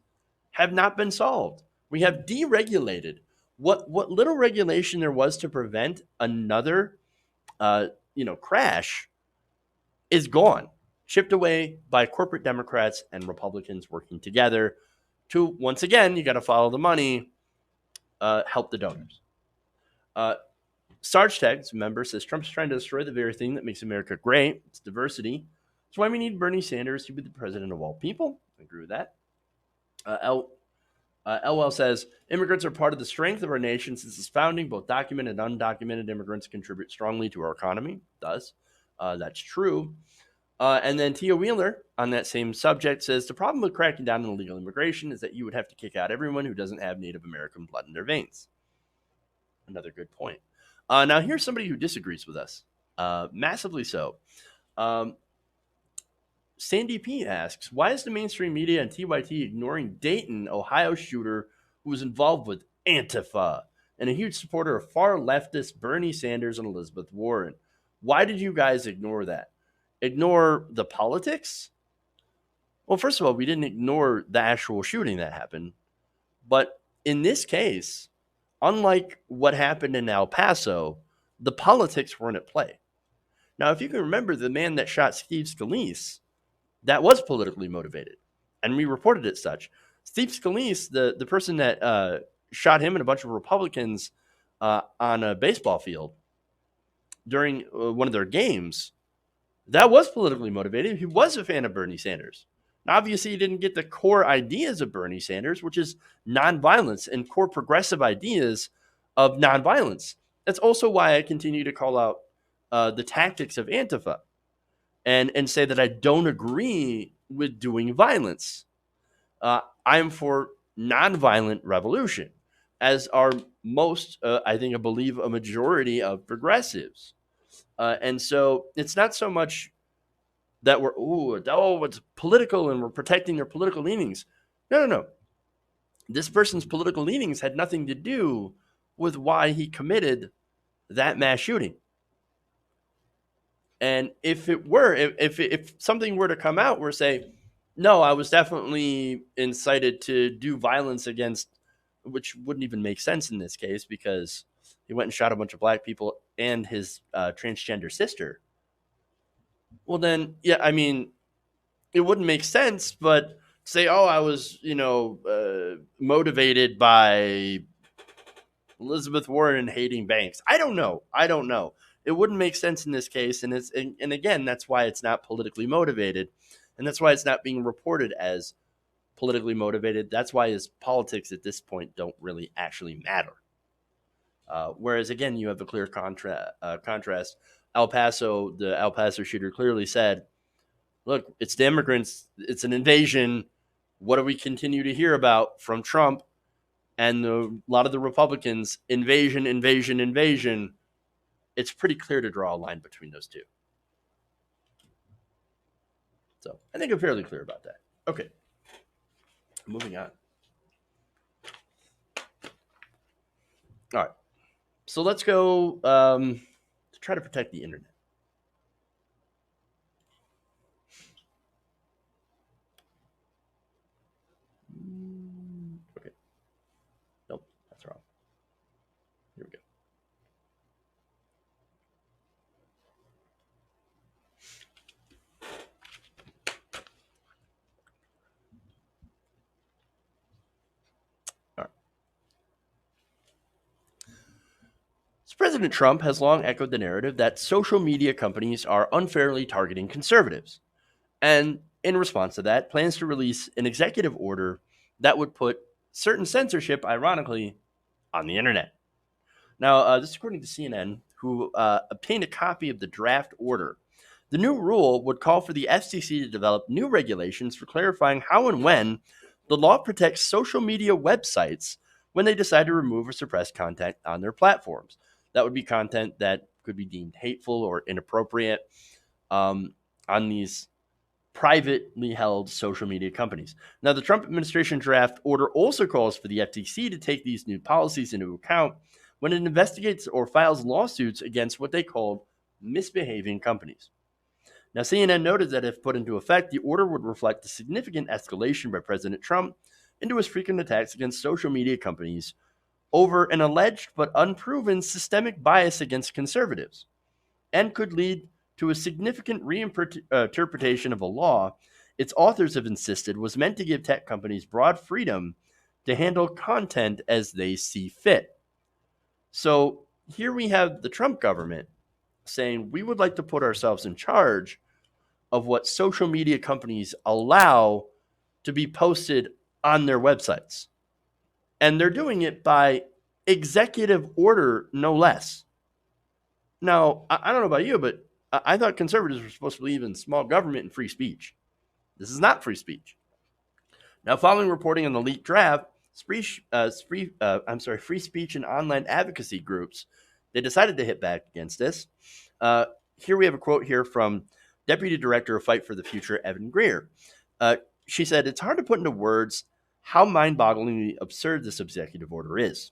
have not been solved. We have deregulated. What little regulation there was to prevent another crash is gone, chipped away by corporate Democrats and Republicans working together to, once again, you got to follow the money, help the donors. Sarge Tags, member, says Trump's trying to destroy the very thing that makes America great. It's diversity. That's why we need Bernie Sanders to be the president of all people. I agree with that. LL says, immigrants are part of the strength of our nation since its founding. Both documented and undocumented immigrants contribute strongly to our economy. That's true. And then Tia Wheeler, on that same subject, says, the problem with cracking down on illegal immigration is that you would have to kick out everyone who doesn't have Native American blood in their veins. Another good point. Now, here's somebody who disagrees with us, massively so. Sandy P asks, why is the mainstream media and TYT ignoring Dayton, Ohio shooter who was involved with Antifa and a huge supporter of far leftist Bernie Sanders and Elizabeth Warren? Why did you guys ignore that? Ignore the politics? Well, first of all, we didn't ignore the actual shooting that happened. But in this case, unlike what happened in El Paso, the politics weren't at play. Now, if you can remember the man that shot Steve Scalise, that was politically motivated, and we reported it such. Steve Scalise, the person that shot him and a bunch of Republicans on a baseball field during one of their games, that was politically motivated. He was a fan of Bernie Sanders. Now, obviously, he didn't get the core ideas of Bernie Sanders, which is nonviolence and core progressive ideas of nonviolence. That's also why I continue to call out the tactics of Antifa and say that I don't agree with doing violence. I'm for nonviolent revolution, as are most, I believe, a majority of progressives. And so it's not so much that it's political and we're protecting their political leanings. No. This person's political leanings had nothing to do with why he committed that mass shooting. And if something were to come out where say, no, I was definitely incited to do violence against, which wouldn't even make sense in this case because he went and shot a bunch of black people and his transgender sister. Well, then, yeah, I mean, it wouldn't make sense, but say, oh, I was, motivated by Elizabeth Warren hating banks. I don't know. It wouldn't make sense in this case, and again, that's why it's not politically motivated, and that's why it's not being reported as politically motivated. That's why his politics at this point don't really actually matter. Whereas again, you have a clear contrast. The El Paso shooter clearly said, "Look, it's the immigrants. It's an invasion. What do we continue to hear about from Trump and a lot of the Republicans? Invasion, invasion, invasion." It's pretty clear to draw a line between those two. So I think I'm fairly clear about that. Okay, moving on. All right, so let's go to try to protect the internet. Okay. Nope, that's wrong. Here we go. All right. So President Trump has long echoed the narrative that social media companies are unfairly targeting conservatives. And in response to that, plans to release an executive order that would put certain censorship, ironically, on the internet. Now, this is according to CNN, who obtained a copy of the draft order. The new rule would call for the FCC to develop new regulations for clarifying how and when the law protects social media websites when they decide to remove or suppress content on their platforms. That would be content that could be deemed hateful or inappropriate on these privately held social media companies. Now, the Trump administration draft order also calls for the FTC to take these new policies into account when it investigates or files lawsuits against what they called misbehaving companies. Now, CNN noted that if put into effect, the order would reflect a significant escalation by President Trump into his frequent attacks against social media companies over an alleged but unproven systemic bias against conservatives, and could lead to a significant reinterpretation of a law its authors have insisted was meant to give tech companies broad freedom to handle content as they see fit. So here we have the Trump government saying we would like to put ourselves in charge of what social media companies allow to be posted on their websites. And they're doing it by executive order, no less. Now, I don't know about you, but I thought conservatives were supposed to believe in small government and free speech. This is not free speech. Now, following reporting on the leaked draft, free speech and online advocacy groups, they decided to hit back against this. Here we have a quote here from Deputy Director of Fight for the Future, Evan Greer. She said, "It's hard to put into words how mind-bogglingly absurd this executive order is.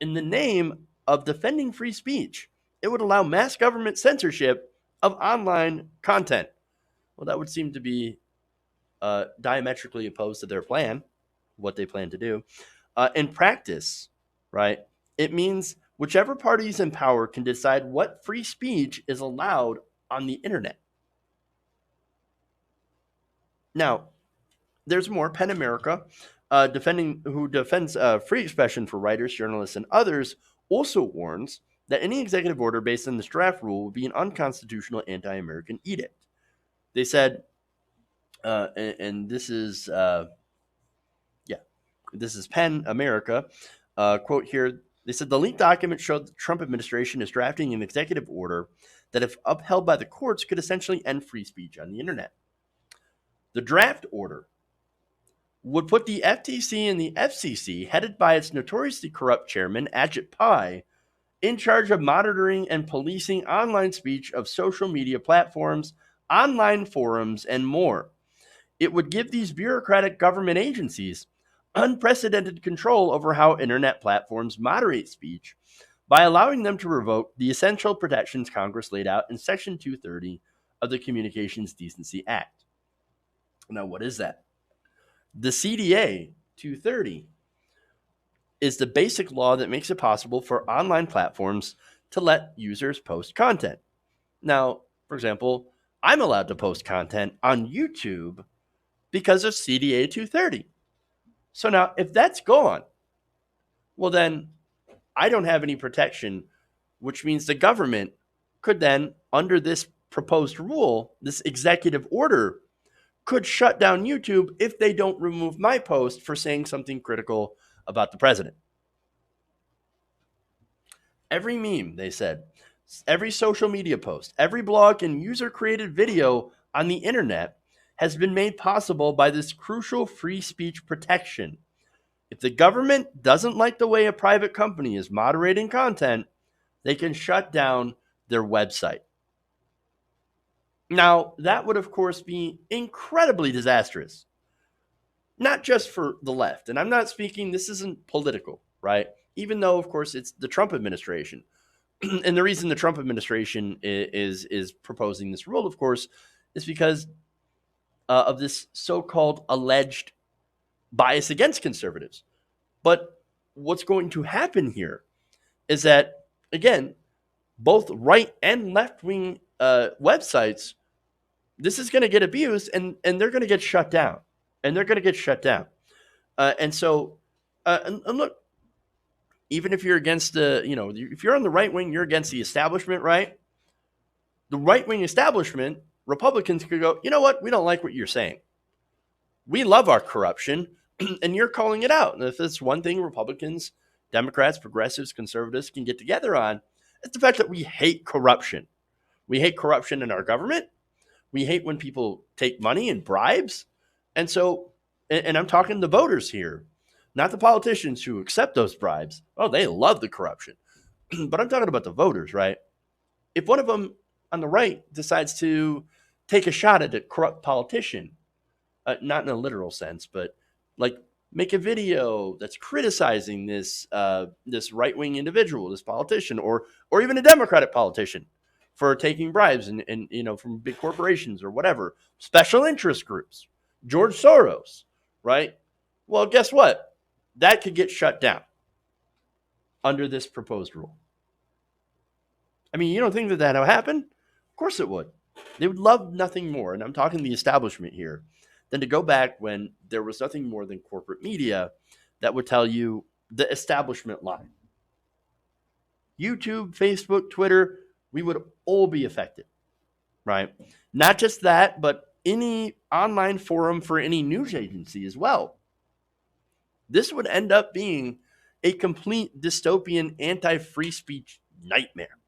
In the name of defending free speech, it would allow mass government censorship of online content." Well, that would seem to be diametrically opposed to their plan, what they plan to do. In practice, right, it means whichever party is in power can decide what free speech is allowed on the internet. Now, there's more. PEN America, who defends free expression for writers, journalists, and others, also warns that any executive order based on this draft rule would be an unconstitutional anti-American edict. They said, and this is PEN America, quote here. They said the leaked document showed the Trump administration is drafting an executive order that, if upheld by the courts, could essentially end free speech on the internet. The draft order would put the FTC and the FCC, headed by its notoriously corrupt chairman, Ajit Pai, in charge of monitoring and policing online speech of social media platforms, online forums, and more. It would give these bureaucratic government agencies unprecedented control over how internet platforms moderate speech by allowing them to revoke the essential protections Congress laid out in Section 230 of the Communications Decency Act. Now, what is that? The CDA 230 is the basic law that makes it possible for online platforms to let users post content. Now, for example, I'm allowed to post content on YouTube because of CDA 230. So now, if that's gone, well, then I don't have any protection, which means the government could then, under this proposed rule, this executive order, could shut down YouTube if they don't remove my post for saying something critical about the president. Every meme, they said, every social media post, every blog and user-created video on the internet has been made possible by this crucial free speech protection. If the government doesn't like the way a private company is moderating content, they can shut down their website. Now, that would, of course, be incredibly disastrous, not just for the left. And I'm not speaking, this isn't political, right? Even though, of course, it's the Trump administration. And the reason the Trump administration is proposing this rule, of course, is because of this so-called alleged bias against conservatives. But what's going to happen here is that, again, both right and left-wing websites, this is going to get abused, and they're going to get shut down. And so, look, even if you're against if you're on the right wing, you're against the establishment, right? The right-wing establishment, Republicans could go, you know what? We don't like what you're saying. We love our corruption, and you're calling it out. And if it's one thing Republicans, Democrats, progressives, conservatives can get together on, it's the fact that we hate corruption. We hate corruption in our government. We hate when people take money and bribes. And so, and I'm talking the voters here, not the politicians who accept those bribes. Oh, they love the corruption. But I'm talking about the voters, right? If one of them on the right decides to take a shot at a corrupt politician, not in a literal sense, but like make a video that's criticizing this right-wing individual, this politician, or even a Democratic politician for taking bribes and from big corporations or whatever, special interest groups, George Soros, right? Well, guess what? That could get shut down under this proposed rule. I mean, you don't think that will happen? Of course it would. They would love nothing more, and I'm talking the establishment here, than to go back when there was nothing more than corporate media that would tell you the establishment line. YouTube, Facebook, Twitter, we would all be affected, right? Not just that, but any online forum for any news agency as well. This would end up being a complete dystopian anti-free speech nightmare.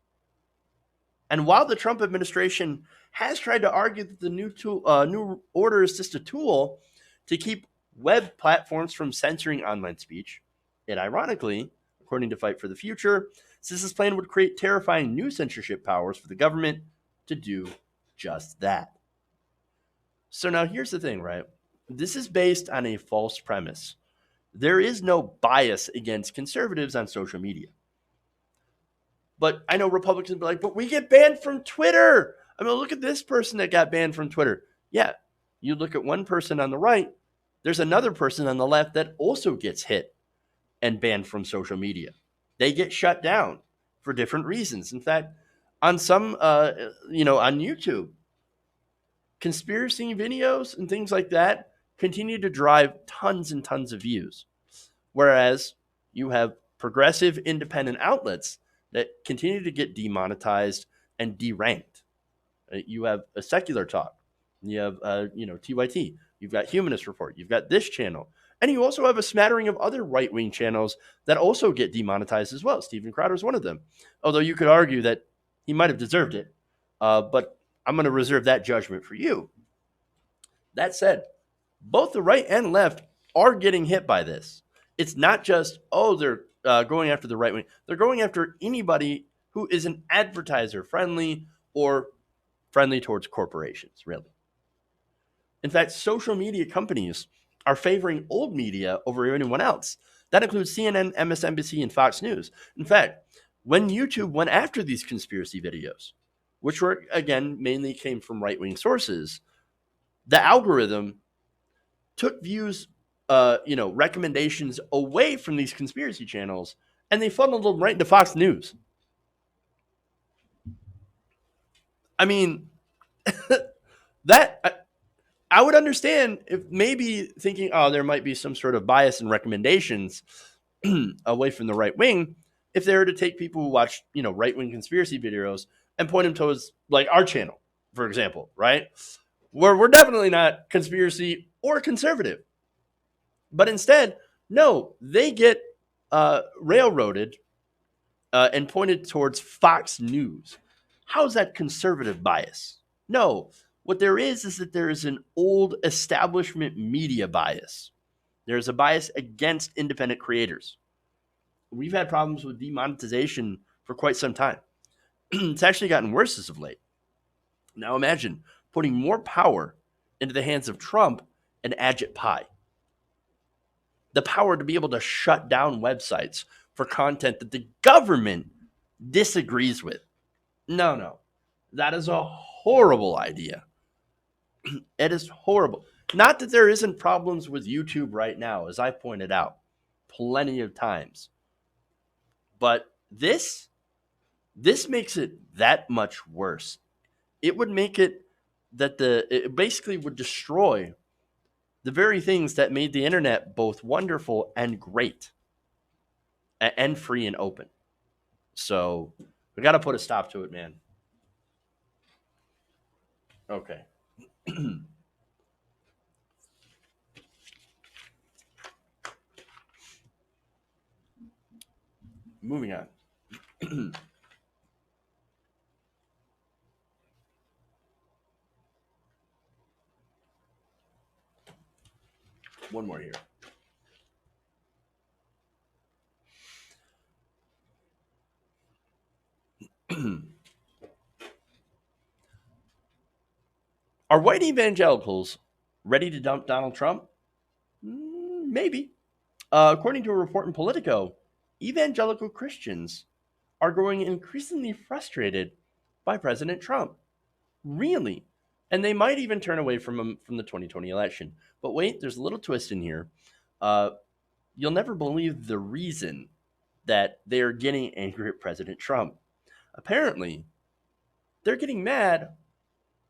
And while the Trump administration has tried to argue that the new order is just a tool to keep web platforms from censoring online speech, it ironically, according to Fight for the Future, says this plan would create terrifying new censorship powers for the government to do just that. So now here's the thing, right? This is based on a false premise. There is no bias against conservatives on social media. But I know Republicans will be like, but we get banned from Twitter. I mean, look at this person that got banned from Twitter. Yeah, you look at one person on the right, there's another person on the left that also gets hit and banned from social media. They get shut down for different reasons. In fact, on some, on YouTube, conspiracy videos and things like that continue to drive tons and tons of views. Whereas you have progressive independent outlets that continue to get demonetized and deranked. You have a Secular Talk. You have, TYT. You've got Humanist Report. You've got this channel. And you also have a smattering of other right-wing channels that also get demonetized as well. Steven Crowder is one of them. Although you could argue that he might have deserved it. But I'm going to reserve that judgment for you. That said, both the right and left are getting hit by this. It's not just, they're going after the right wing. They're going after anybody who is an advertiser friendly or friendly towards corporations, really. In fact, social media companies are favoring old media over anyone else. That includes CNN, MSNBC, and Fox News. In fact, when YouTube went after these conspiracy videos, which were, again, mainly came from right-wing sources, the algorithm took views, recommendations away from these conspiracy channels, and they funneled them right into Fox News. I mean, I would understand if maybe thinking, oh, there might be some sort of bias in recommendations away from the right wing, if they were to take people who watch, right wing conspiracy videos and point them towards like our channel, for example, right? Where we're definitely not conspiracy or conservative. But instead, no, they get railroaded and pointed towards Fox News. How's that conservative bias? No, what there is that there is an old establishment media bias. There's a bias against independent creators. We've had problems with demonetization for quite some time. It's actually gotten worse as of late. Now imagine putting more power into the hands of Trump and Ajit Pai. The power to be able to shut down websites for content that the government disagrees with. No. That is a horrible idea. It is horrible. Not that there isn't problems with YouTube right now, as I pointed out plenty of times. But this makes it that much worse. It would make it that it basically would destroy the very things that made the internet both wonderful and great and free and open. So we got to put a stop to it, man. Okay. Moving on. One more here. Are white evangelicals ready to dump Donald Trump? Maybe. According to a report in Politico, evangelical Christians are growing increasingly frustrated by President Trump. Really? And they might even turn away from him from the 2020 election. But wait, there's a little twist in here. You'll never believe the reason that they're getting angry at President Trump. Apparently, they're getting mad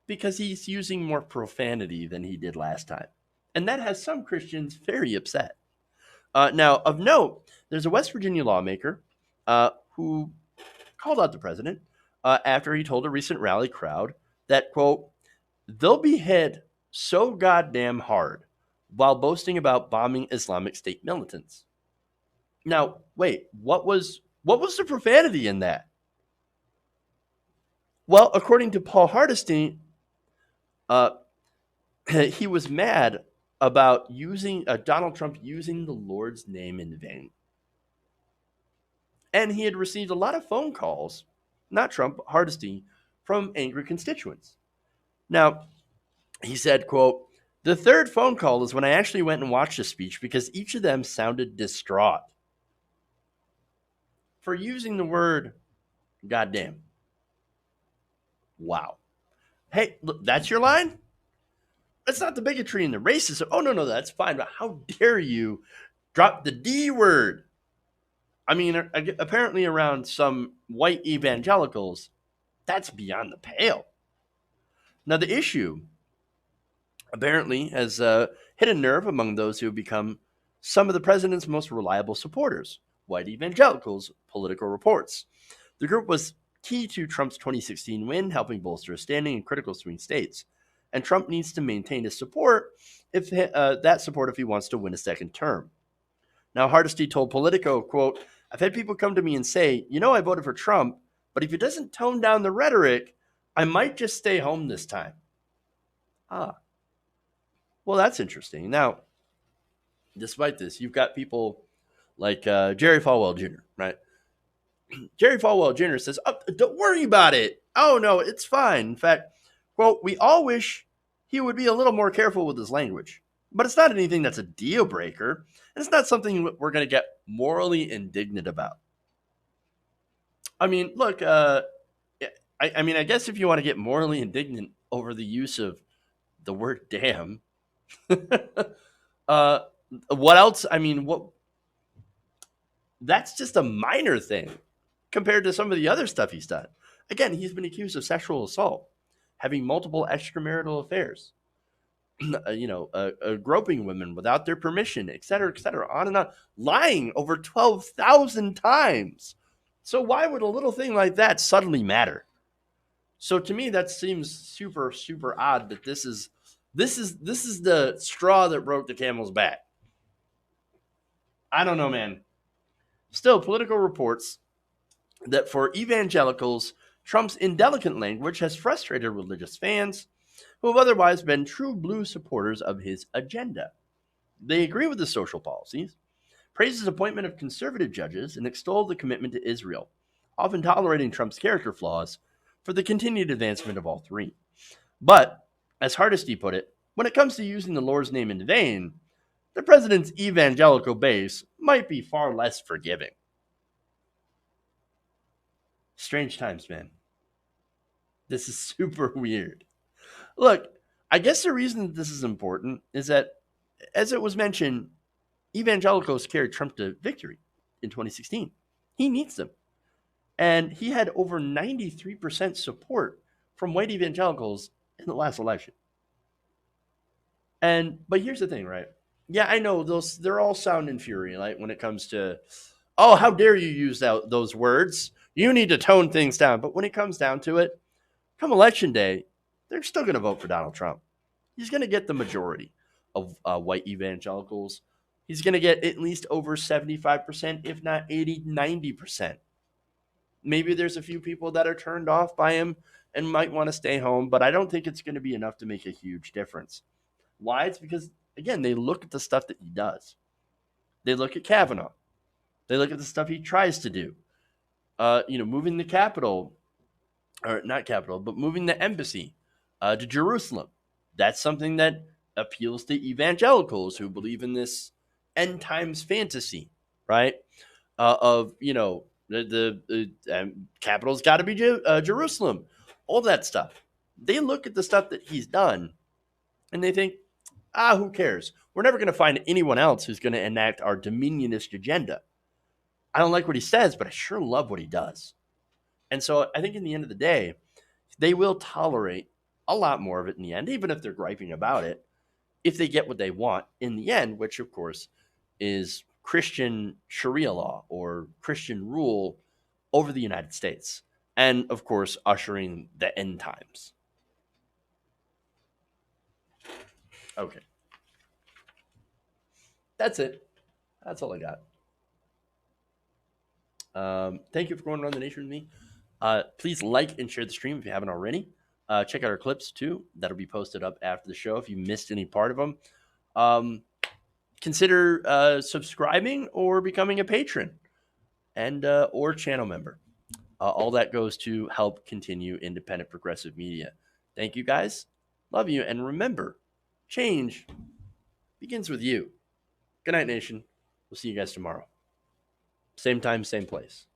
because he's using more profanity than he did last time. And that has some Christians very upset. Now, of note, there's a West Virginia lawmaker who called out the president after he told a recent rally crowd that, quote, they'll be hit so goddamn hard while boasting about bombing Islamic State militants. Now, wait, what was the profanity in that? Well, according to Paul Hardesty, he was mad about using Donald Trump using the Lord's name in vain. And he had received a lot of phone calls, not Trump, Hardesty, from angry constituents. Now, he said, quote, the third phone call is when I actually went and watched the speech because each of them sounded distraught for using the word goddamn. Wow. Hey, look, that's your line? That's not the bigotry and the racism. Oh, no, that's fine. But how dare you drop the D word? I mean, apparently around some white evangelicals, that's beyond the pale. Now, the issue apparently has hit a nerve among those who have become some of the president's most reliable supporters, white evangelicals, Political reports. The group was key to Trump's 2016 win, helping bolster his standing in critical swing states. And Trump needs to maintain his support if he wants to win a second term. Now, Hardesty told Politico, quote, I've had people come to me and say, I voted for Trump, but if he doesn't tone down the rhetoric, I might just stay home this time. Well, that's interesting. Now, despite this, you've got people like Jerry Falwell Jr., right? Jerry Falwell Jr. says, don't worry about it. Oh, no, it's fine. In fact, quote, we all wish he would be a little more careful with his language, but it's not anything that's a deal breaker. And it's not something we're going to get morally indignant about. I mean, look, I guess if you want to get morally indignant over the use of the word damn, what else? I mean, that's just a minor thing compared to some of the other stuff he's done. Again, he's been accused of sexual assault, having multiple extramarital affairs. groping women without their permission, et cetera, on and on, lying over 12,000 times. So why would a little thing like that suddenly matter? So to me, that seems super, super odd that this is the straw that broke the camel's back. I don't know, man. Still, Political reports that for evangelicals, Trump's indelicate language has frustrated religious fans who have otherwise been true blue supporters of his agenda. They agree with his social policies, praise his appointment of conservative judges, and extol the commitment to Israel, often tolerating Trump's character flaws for the continued advancement of all three. But, as Hardesty put it, when it comes to using the Lord's name in vain, the president's evangelical base might be far less forgiving. Strange times, man. This is super weird. Look, I guess the reason that this is important is that, as it was mentioned, evangelicals carried Trump to victory in 2016. He needs them. And he had over 93% support from white evangelicals in the last election. But here's the thing, right? Yeah, I know they're all sound and fury, like when it comes to, oh, how dare you use those words? You need to tone things down. But when it comes down to it, come election day, they're still going to vote for Donald Trump. He's going to get the majority of white evangelicals. He's going to get at least over 75%, if not 80, 90%. Maybe there's a few people that are turned off by him and might want to stay home, but I don't think it's going to be enough to make a huge difference. Why? It's because, again, they look at the stuff that he does. They look at Kavanaugh. They look at the stuff he tries to do. Moving the Capitol, or not Capitol, but moving the embassy to Jerusalem. That's something that appeals to evangelicals who believe in this end times fantasy, right? The capital's got to be Jerusalem, all that stuff. They look at the stuff that he's done and they think, who cares? We're never going to find anyone else who's going to enact our dominionist agenda. I don't like what he says, but I sure love what he does. And so I think in the end of the day, they will tolerate a lot more of it in the end, even if they're griping about it, if they get what they want in the end, which of course is Christian Sharia law or Christian rule over the United States. And of course, ushering the end times. Okay. That's it. That's all I got. Thank you for going around the nation with me. Please like and share the stream if you haven't already. Check out our clips too. That'll be posted up after the show if you missed any part of them. Consider subscribing or becoming a patron and or channel member. All that goes to help continue independent progressive media. Thank you guys. Love you. And remember, change begins with you. Good night, nation. We'll see you guys tomorrow. Same time, same place.